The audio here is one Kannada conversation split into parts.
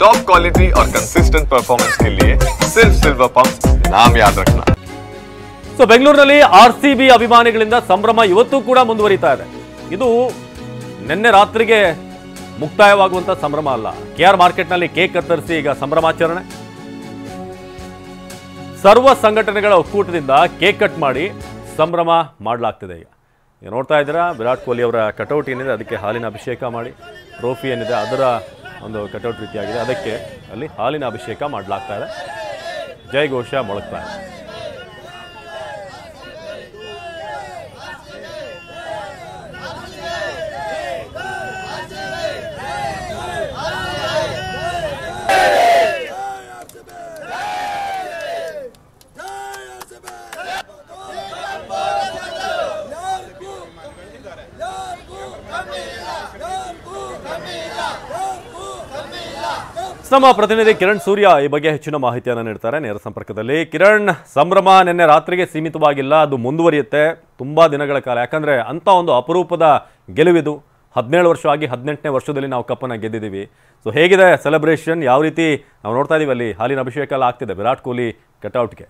टॉप क्वालिटी और कंसिस्टेंट परफॉर्मेंस के लिए सिर्फ सिल्वर पंप नाम याद रखना। ಸೊ ಬೆಂಗಳೂರಿನಲ್ಲಿ ಆರ್ಸಿಬಿ ಅಭಿಮಾನಿಗಳಿಂದ ಸಂಭ್ರಮ ಇವತ್ತು ಕೂಡ ಮುಂದುವರಿತಾ ಇದೆ. ಇದು ನಿನ್ನೆ ರಾತ್ರಿಗೆ ಮುಕ್ತಾಯವಾಗುವಂತ ಸಂಭ್ರಮ ಅಲ್ಲ. ಕೆಆರ್ ಮಾರ್ಕೆಟ್ನಲ್ಲಿ ಕೇಕ್ ಕತ್ತರಿಸಿ ಈಗ ಸಂಭ್ರಮಾಚರಣೆ. ಸರ್ವ ಸಂಘಟನೆಗಳ ಒಕ್ಕೂಟದಿಂದ ಕೇಕ್ ಕಟ್ ಮಾಡಿ ಸಂಭ್ರಮ ಮಾಡಲಾಗ್ತಿದೆ. ಈಗ ನೋಡ್ತಾ ಇದ್ದೀರಾ, ವಿರಾಟ್ ಕೊಹ್ಲಿ ಅವರ ಕಟೌಟ್ ಏನಿದೆ ಅದಕ್ಕೆ ಹಾಲಿನ ಅಭಿಷೇಕ ಮಾಡಿ, ಟ್ರೋಫಿ ಏನಿದೆ ಅದರ ಒಂದು ಕಟೌಟ್ ರೀತಿಯಾಗಿದೆ, ಅದಕ್ಕೆ ಅಲ್ಲಿ ಹಾಲಿನ ಅಭಿಷೇಕ ಮಾಡಲಾಗ್ತಾ ಇದೆ. ಜಯಘೋಷ ಮೊಳಗ್ತಾ ಇದೆ. ನಮ್ಮ ಪ್ರತಿನಿಧಿ ಕಿರಣ್ ಸೂರ್ಯ ಈ ಬಗ್ಗೆ ಹೆಚ್ಚಿನ ಮಾಹಿತಿಯನ್ನು ನೀಡ್ತಾರೆ ನೇರ ಸಂಪರ್ಕದಲ್ಲಿ. ಕಿರಣ್, ಸಂಭ್ರಮ ನಿನ್ನೆ ರಾತ್ರಿಗೆ ಸೀಮಿತವಾಗಿಲ್ಲ, ಅದು ಮುಂದುವರಿಯುತ್ತೆ ತುಂಬಾ ದಿನಗಳ ಕಾಲ. ಯಾಕಂದ್ರೆ ಅಂತ ಒಂದು ಅಪರೂಪದ ಗೆಲುವಿದು. 17 ವರ್ಷ ಆಗಿ 18ನೇ ವರ್ಷದಲ್ಲಿ ನಾವು ಕಪ್ಪನ್ನು ಗೆದ್ದಿದ್ದೀವಿ. ಸೊ ಹೇಗಿದೆ ಸೆಲೆಬ್ರೇಷನ್? ಯಾವ ರೀತಿ ನಾವು ನೋಡ್ತಾ ಇದೀವಿ ಅಲ್ಲಿ ಹಾಲಿನ ಅಭಿಷೇಕ ಎಲ್ಲ ಆಗ್ತಿದೆ ವಿರಾಟ್ ಕೊಹ್ಲಿ ಕಟೌಟ್ಗೆ.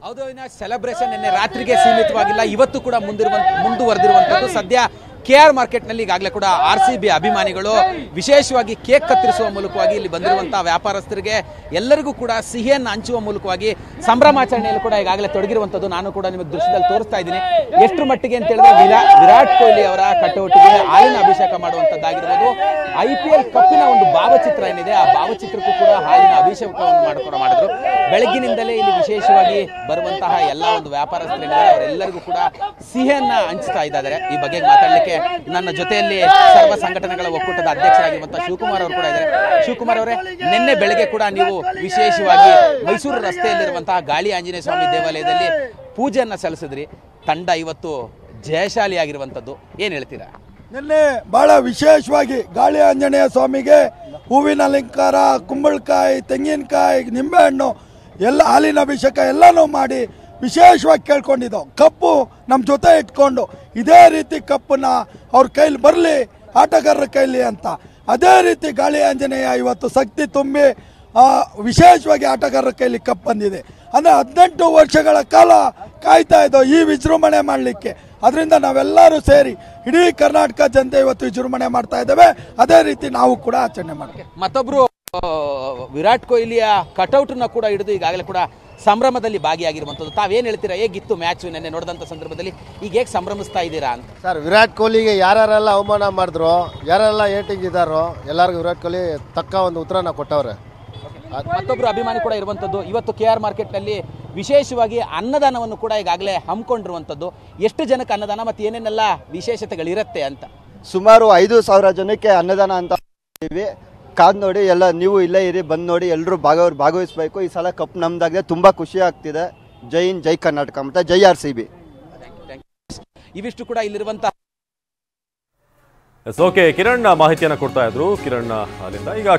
ಹೌದು, ಸೆಲೆಬ್ರೇಷನ್ ನಿನ್ನೆ ರಾತ್ರಿಗೆ ಸೀಮಿತವಾಗಿಲ್ಲ, ಇವತ್ತು ಕೂಡ ಮುಂದುವರೆದಿರುವಂತದ್ದು. ಸದ್ಯ ಕೆಆರ್ ಮಾರ್ಕೆಟ್ನಲ್ಲಿ ಈಗಾಗಲೇ ಕೂಡ ಆರ್ಸಿಬಿ ಅಭಿಮಾನಿಗಳು ವಿಶೇಷವಾಗಿ ಕೇಕ್ ಕತ್ತರಿಸುವ ಮೂಲಕವಾಗಿ ಇಲ್ಲಿ ಬಂದಿರುವಂತಹ ವ್ಯಾಪಾರಸ್ಥರಿಗೆ ಎಲ್ಲರಿಗೂ ಕೂಡ ಸಿಹಿಯನ್ನು ಹಂಚುವ ಮೂಲಕವಾಗಿ ಸಂಭ್ರಮಾಚರಣೆಯಲ್ಲಿ ಕೂಡ ಈಗಾಗಲೇ ತೊಡಗಿರುವಂತದ್ದು ನಾನು ಕೂಡ ನಿಮಗೆ ದೃಶ್ಯದಲ್ಲಿ ತೋರಿಸ್ತಾ ಇದ್ದೀನಿ. ಎಷ್ಟು ಮಟ್ಟಿಗೆ ಅಂತ ಹೇಳಿದ್ರೆ ವಿರಾಟ್ ಕೊಹ್ಲಿ ಅವರ ಕಟೌಟ್ಗೆ ಹಾಲಿನ ಅಭಿಷೇಕ ಮಾಡುವಂತದ್ದಾಗಿರ್ಬೋದು. IPL ಕಪ್ಪಿನ ಒಂದು ಭಾವಚಿತ್ರ ಏನಿದೆ ಆ ಭಾವಚಿತ್ರಕ್ಕೂ ಕೂಡ ಹಾಲಿನ ಅಭಿಷೇಕವನ್ನು ಮಾಡಿದ್ರು. ಬೆಳಗ್ಗಿನಿಂದಲೇ ಇಲ್ಲಿ ವಿಶೇಷವಾಗಿ ಬರುವಂತಹ ಎಲ್ಲ ಒಂದು ವ್ಯಾಪಾರಸ್ಥರೇನಿದ್ದಾರೆ ಅವರೆಲ್ಲರಿಗೂ ಕೂಡ ಸಿಹಿಯನ್ನ ಹಂಚ್ತಾ ಇದ್ದಾರೆ. ಈ ಬಗ್ಗೆ ಮಾತಾಡಲಿಕ್ಕೆ ನನ್ನ ಜೊತೆಯಲ್ಲಿ ಸರ್ವ ಸಂಘಟನೆಗಳ ಒಕ್ಕೂಟದ ಅಧ್ಯಕ್ಷರಾಗಿರುವಂತಹ ಶಿವಕುಮಾರ್ ಅವರು ಕೂಡ ಇದ್ದಾರೆ. ಶಿವಕುಮಾರ್ ಅವರೇ, ನಿನ್ನೆ ಬೆಳಗ್ಗೆ ಕೂಡ ನೀವು ವಿಶೇಷವಾಗಿ ಮೈಸೂರು ರಸ್ತೆಯಲ್ಲಿರುವಂತಹ ಗಾಳಿ ಆಂಜನೇಯ ಸ್ವಾಮಿ ದೇವಾಲಯದಲ್ಲಿ ಪೂಜೆಯನ್ನ ಸಲ್ಲಿಸಿದ್ರಿ. ತಂಡ ಇವತ್ತು ಜಯಶಾಲಿಯಾಗಿರುವಂತದ್ದು, ಏನ್ ಹೇಳ್ತೀರಾ? ನಿನ್ನೆ ಬಹಳ ವಿಶೇಷವಾಗಿ ಗಾಳಿ ಆಂಜನೇಯ ಸ್ವಾಮಿಗೆ ಹೂವಿನ ಅಲಂಕಾರ, ಕುಂಬಳಕಾಯಿ, ತೆಂಗಿನಕಾಯಿ, ನಿಂಬೆಹಣ್ಣು ಎಲ್ಲ ಹಾಲಿನ ಅಭಿಷೇಕ ಎಲ್ಲನೂ ಮಾಡಿ ವಿಶೇಷವಾಗಿ ಕೇಳ್ಕೊಂಡಿದ್ದೆವು. ಕಪ್ಪು ನಮ್ಮ ಜೊತೆ ಇಟ್ಕೊಂಡು ಇದೇ ರೀತಿ ಕಪ್ಪನ್ನ ಅವ್ರ ಕೈಲಿ ಬರಲಿ, ಆಟಗಾರರ ಕೈಲಿ ಅಂತ. ಅದೇ ರೀತಿ ಗಾಳಿ ಆಂಜನೇಯ ಇವತ್ತು ಶಕ್ತಿ ತುಂಬಿ ವಿಶೇಷವಾಗಿ ಆಟಗಾರರ ಕೈಲಿ ಕಪ್ ಬಂದಿದೆ. ಅಂದರೆ 18 ವರ್ಷಗಳ ಕಾಲ ಕಾಯ್ತಾ ಇದ್ದೋ ಈ ವಿಜೃಂಭಣೆ ಮಾಡಲಿಕ್ಕೆ. ಅದರಿಂದ ನಾವೆಲ್ಲರೂ ಸೇರಿ ಇಡೀ ಕರ್ನಾಟಕ ಜನತೆ ಇವತ್ತು ವಿಜೃಂಭಣೆ ಮಾಡ್ತಾ ಇದ್ದೇವೆ. ಅದೇ ರೀತಿ ನಾವು ಕೂಡ ಆಚರಣೆ ಮಾಡ್ತೀವಿ. ಮತ್ತೊಬ್ರು ವಿರಾಟ್ ಕೊಹ್ಲಿಯ ಕಟೌಟ್ನ ಕೂಡ ಹಿಡಿದು ಈಗಾಗಲೇ ಕೂಡ ಸಂಭ್ರಮದಲ್ಲಿ ಭಾಗಿಯಾಗಿರುವಂಥದ್ದು. ತಾವೇನು ಹೇಳ್ತೀರಾ? ಹೇಗಿತ್ತು ಮ್ಯಾಚ್ ನಿನ್ನೆ ನೋಡಿದಂಥ ಸಂದರ್ಭದಲ್ಲಿ? ಈಗ ಹೇಗೆ ಸಂಭ್ರಮಿಸ್ತಾ ಇದ್ದೀರಾ ಅಂತ? ಸರ್, ವಿರಾಟ್ ಕೊಹ್ಲಿಗೆ ಯಾರೆಲ್ಲ ಅವಮಾನ ಮಾಡಿದ್ರು, ಯಾರೆಲ್ಲ ಏಟಿಂಗ್ ಇದ್ದಾರೋ ಎಲ್ಲರಿಗೂ ವಿರಾಟ್ ಕೊಹ್ಲಿ ತಕ್ಕ ಒಂದು ಉತ್ತರನ ಕೊಟ್ಟವ್ರೆ. ಮತ್ತೊಬ್ರು ಅಭಿಮಾನಿ ಕೂಡ ಇರುವಂಥದ್ದು. ಇವತ್ತು KR ಮಾರ್ಕೆಟ್ನಲ್ಲಿ ವಿಶೇಷವಾಗಿ ಅನ್ನದಾನವನ್ನು ಕೂಡ ಈಗಾಗಲೇ ಹಮ್ಮಿಕೊಂಡಿರುವಂಥದ್ದು. ಎಷ್ಟು ಜನಕ್ಕೆ ಅನ್ನದಾನ ಮತ್ತು ಏನೇನೆಲ್ಲ ವಿಶೇಷತೆಗಳಿರುತ್ತೆ ಅಂತ? ಸುಮಾರು 5,000 ಜನಕ್ಕೆ ಅನ್ನದಾನ ಅಂತ ಕಾದ್ ನೋಡಿ. ಎಲ್ಲ ನೀವು ಇಲ್ಲೇ ಇರಿ, ಬಂದು ನೋಡಿ, ಎಲ್ಲರೂ ಭಾಗವಹಿಸಬೇಕು. ಈ ಸಲ ಕಪ್ ನಮ್ದಾಗಿದೆ, ತುಂಬಾ ಖುಷಿ ಆಗ್ತಿದೆ. ಜೈ ಹಿಂದ್, ಜೈ ಕರ್ನಾಟಕ ಮತ್ತೆ ಜೈ RCB. ಇವಿಷ್ಟು ಕೂಡ ಇಲ್ಲಿರುವಂತಹ ಓಕೆ, ಕಿರಣ್ ಮಾಹಿತಿಯನ್ನು ಕೊಡ್ತಾ ಇದ್ರು. ಕಿರಣ್ ಅಲ್ಲಿಂದ ಈಗ